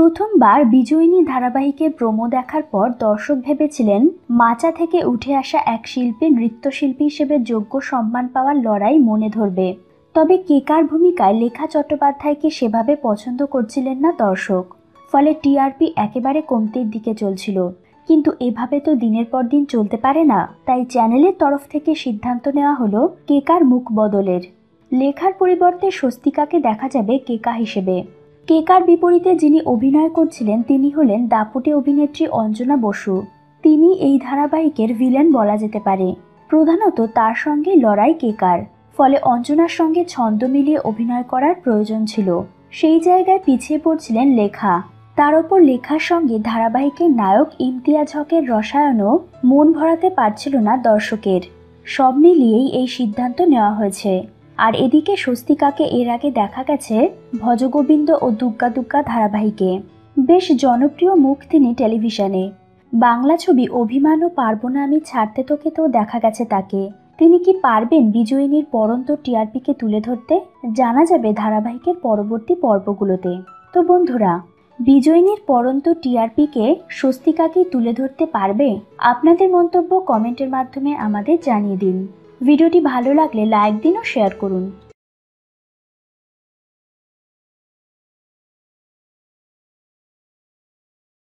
প্রথমবার বিজয়িনী ধারাবাহিকের প্রোমো দেখার পর দর্শক ভেবেছিলেন মাচা থেকে উঠে আসা এক শিল্পী নৃত্যশিল্পী হিসেবে যোগ্য সম্মান পাওয়ার লড়াই মনে ধরবে। তবে কেকার ভূমিকায় লেখা চট্টোপাধ্যায়কে সেভাবে পছন্দ করছিলেন না দর্শক, ফলে টিআরপি একেবারে কমতির দিকে চলছিল। কিন্তু এভাবে তো দিনের পর দিন চলতে পারে না, তাই চ্যানেলের তরফ থেকে সিদ্ধান্ত নেওয়া হলো কেকার মুখ বদলের। লেখার পরিবর্তে স্বস্তিকাকে দেখা যাবে কেকা হিসেবে। কেকার বিপরীতে যিনি অভিনয় করছিলেন তিনি হলেন দাপুটে অভিনেত্রী অঞ্জনা বসু। তিনি এই ধারাবাহিকের ভিলেন বলা যেতে পারে। প্রধানত তার সঙ্গে লড়াই কেকার, ফলে অঞ্জনার সঙ্গে ছন্দ মিলিয়ে অভিনয় করার প্রয়োজন ছিল। সেই জায়গায় পিছিয়ে পড়ছিলেন লেখা। তার ওপর লেখার সঙ্গে ধারাবাহিকের নায়ক ইমতিয়াজ হকের রসায়নও মন ভরাতে পারছিল না দর্শকের। সব মিলিয়েই এই সিদ্ধান্ত নেওয়া হয়েছে। আর এদিকে স্বস্তিকাকে এর আগে দেখা গেছে ভজগোবিন্দ ও দুগ্গা দুগ্গা ধারাবাহিকে। বেশ জনপ্রিয় মুখ তিনি টেলিভিশনে। বাংলা ছবি অভিমান ও পারবো না আমি ছাড়তে তোকেতেও দেখা গেছে তাকে। তিনি কি পারবেন বিজয়িনীর পড়ন্ত টিআরপিকে তুলে ধরতে? জানা যাবে ধারাবাহিকের পরবর্তী পর্বগুলোতে। তো বন্ধুরা, বিজয়িনীর পড়ন্ত টিআরপিকে স্বস্তিকা কি তুলে ধরতে পারবে? আপনাদের মন্তব্য কমেন্টের মাধ্যমে আমাদের জানিয়ে দিন। ভিডিওটি ভালো লাগলে লাইক দিন ও শেয়ার করুন।